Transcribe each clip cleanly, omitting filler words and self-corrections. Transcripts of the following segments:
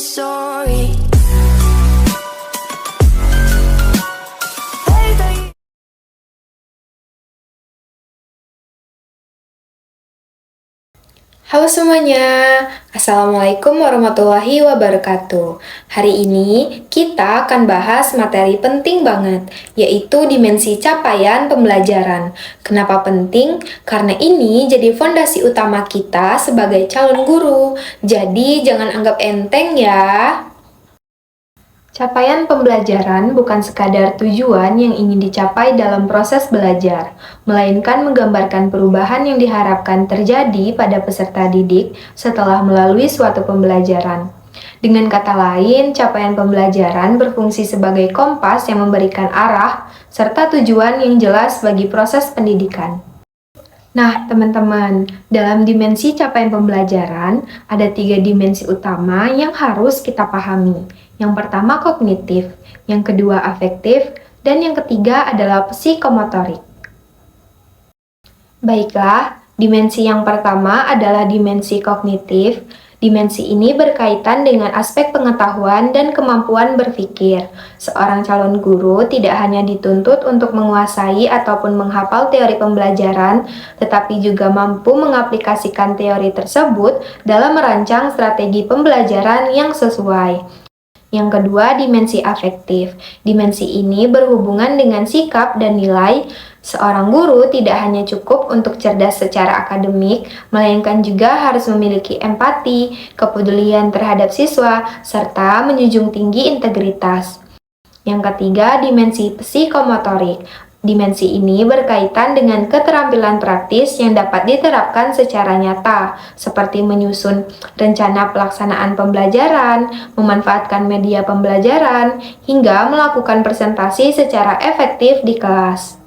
sorry. Halo semuanya, Assalamualaikum warahmatullahi wabarakatuh. Hari ini kita akan bahas materi penting banget, yaitu dimensi capaian pembelajaran. Kenapa penting? Karena ini jadi fondasi utama kita sebagai calon guru. Jadi jangan anggap enteng ya. Capaian pembelajaran bukan sekadar tujuan yang ingin dicapai dalam proses belajar, melainkan menggambarkan perubahan yang diharapkan terjadi pada peserta didik setelah melalui suatu pembelajaran. Dengan kata lain, capaian pembelajaran berfungsi sebagai kompas yang memberikan arah serta tujuan yang jelas bagi proses pendidikan. Nah, teman-teman, dalam dimensi capaian pembelajaran, ada 3 dimensi utama yang harus kita pahami. Yang pertama kognitif, yang kedua afektif, dan yang ketiga adalah psikomotorik. Baiklah, dimensi yang pertama adalah dimensi kognitif. Dimensi ini berkaitan dengan aspek pengetahuan dan kemampuan berpikir. Seorang calon guru tidak hanya dituntut untuk menguasai ataupun menghafal teori pembelajaran, tetapi juga mampu mengaplikasikan teori tersebut dalam merancang strategi pembelajaran yang sesuai. Yang kedua, dimensi afektif. Dimensi ini berhubungan dengan sikap dan nilai. Seorang guru tidak hanya cukup untuk cerdas secara akademik, melainkan juga harus memiliki empati, kepedulian terhadap siswa, serta menjunjung tinggi integritas. Yang ketiga, dimensi psikomotorik. Dimensi ini berkaitan dengan keterampilan praktis yang dapat diterapkan secara nyata, seperti menyusun rencana pelaksanaan pembelajaran, memanfaatkan media pembelajaran, hingga melakukan presentasi secara efektif di kelas.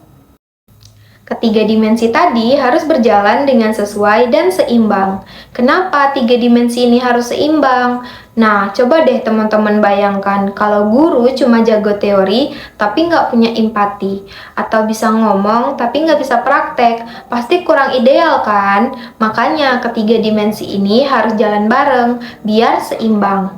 Ketiga dimensi tadi harus berjalan dengan sesuai dan seimbang. Kenapa 3 dimensi ini harus seimbang? Nah, coba deh teman-teman bayangkan kalau guru cuma jago teori tapi nggak punya empati, atau bisa ngomong tapi nggak bisa praktek, pasti kurang ideal kan? Makanya ketiga dimensi ini harus jalan bareng biar seimbang.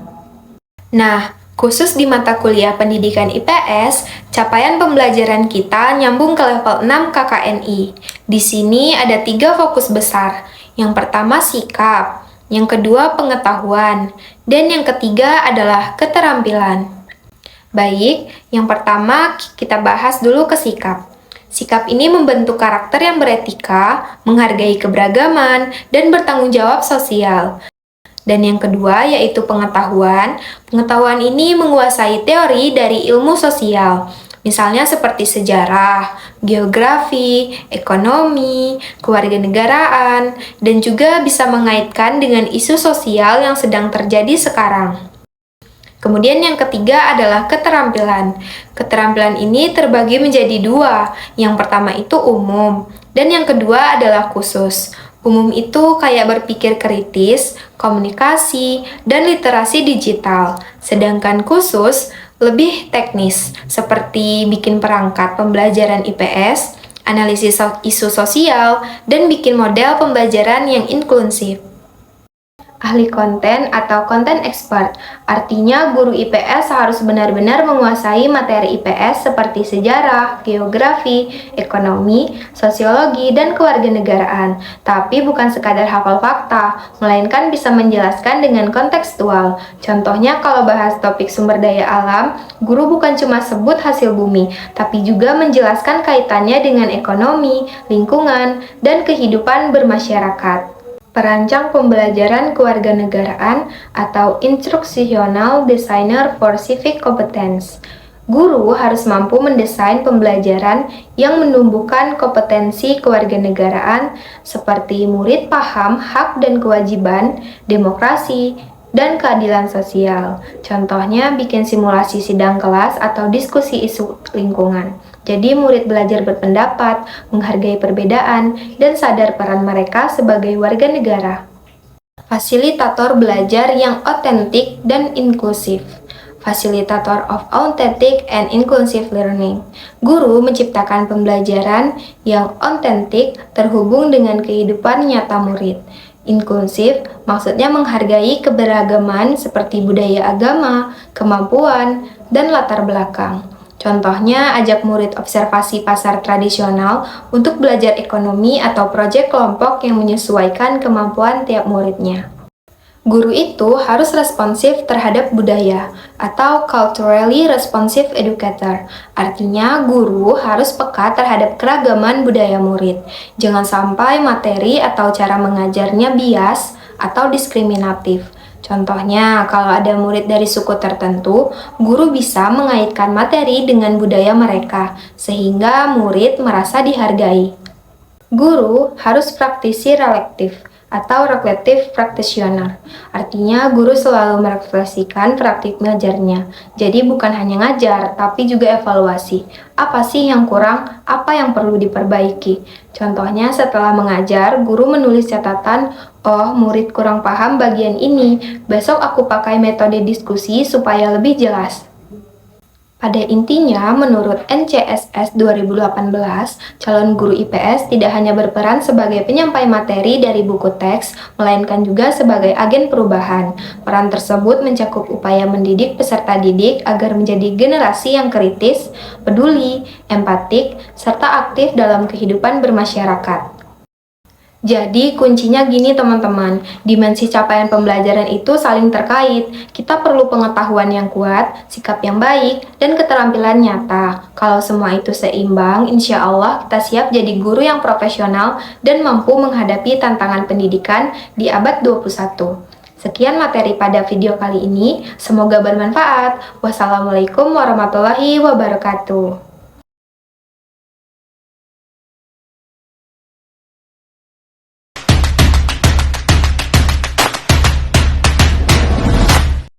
Nah, khusus di mata kuliah pendidikan IPS, capaian pembelajaran kita nyambung ke level 6 KKNI. Di sini ada 3 fokus besar. Yang pertama sikap, yang kedua pengetahuan, dan yang ketiga adalah keterampilan. Baik, yang pertama kita bahas dulu ke sikap. Sikap ini membentuk karakter yang beretika, menghargai keberagaman, dan bertanggung jawab sosial. Dan yang kedua yaitu pengetahuan. Pengetahuan ini menguasai teori dari ilmu sosial, misalnya seperti sejarah, geografi, ekonomi, kewarganegaraan, dan juga bisa mengaitkan dengan isu sosial yang sedang terjadi sekarang. Kemudian yang ketiga adalah keterampilan. Keterampilan ini terbagi menjadi 2. Yang pertama itu umum, dan yang kedua adalah khusus. Umum itu kayak berpikir kritis, komunikasi, dan literasi digital. Sedangkan khusus lebih teknis, seperti bikin perangkat pembelajaran IPS, analisis isu sosial, dan bikin model pembelajaran yang inklusif. Ahli konten atau content expert, artinya guru IPS harus benar-benar menguasai materi IPS seperti sejarah, geografi, ekonomi, sosiologi, dan kewarganegaraan. Tapi bukan sekadar hafal fakta, melainkan bisa menjelaskan dengan kontekstual. Contohnya kalau bahas topik sumber daya alam, guru bukan cuma sebut hasil bumi, tapi juga menjelaskan kaitannya dengan ekonomi, lingkungan, dan kehidupan bermasyarakat. Perancang pembelajaran kewarganegaraan atau Instructional Designer for Civic Competence. Guru harus mampu mendesain pembelajaran yang menumbuhkan kompetensi kewarganegaraan seperti murid paham hak dan kewajiban, demokrasi, dan keadilan sosial. Contohnya bikin simulasi sidang kelas atau diskusi isu lingkungan. Jadi murid belajar berpendapat, menghargai perbedaan, dan sadar peran mereka sebagai warga negara. Fasilitator belajar yang otentik dan inklusif. Facilitator of Authentic and Inclusive Learning. Guru menciptakan pembelajaran yang otentik terhubung dengan kehidupan nyata murid. Inklusif maksudnya menghargai keberagaman seperti budaya agama, kemampuan, dan latar belakang. Contohnya, ajak murid observasi pasar tradisional untuk belajar ekonomi atau proyek kelompok yang menyesuaikan kemampuan tiap muridnya. Guru itu harus responsif terhadap budaya atau culturally responsive educator. Artinya, guru harus peka terhadap keragaman budaya murid. Jangan sampai materi atau cara mengajarnya bias atau diskriminatif. Contohnya, kalau ada murid dari suku tertentu, guru bisa mengaitkan materi dengan budaya mereka, sehingga murid merasa dihargai. Guru harus praktisi relektif atau reflective practitioner. Artinya, guru selalu merefleksikan praktik mengajarnya. Jadi bukan hanya ngajar, tapi juga evaluasi. Apa sih yang kurang? Apa yang perlu diperbaiki? Contohnya, setelah mengajar, guru menulis catatan, "Oh, murid kurang paham bagian ini. Besok aku pakai metode diskusi supaya lebih jelas." Pada intinya, menurut NCSS 2018, calon guru IPS tidak hanya berperan sebagai penyampai materi dari buku teks, melainkan juga sebagai agen perubahan. Peran tersebut mencakup upaya mendidik peserta didik agar menjadi generasi yang kritis, peduli, empatik, serta aktif dalam kehidupan bermasyarakat. Jadi kuncinya gini teman-teman, dimensi capaian pembelajaran itu saling terkait. Kita perlu pengetahuan yang kuat, sikap yang baik, dan keterampilan nyata. Kalau semua itu seimbang, insya Allah kita siap jadi guru yang profesional dan mampu menghadapi tantangan pendidikan di abad 21. Sekian materi pada video kali ini, semoga bermanfaat. Wassalamualaikum warahmatullahi wabarakatuh.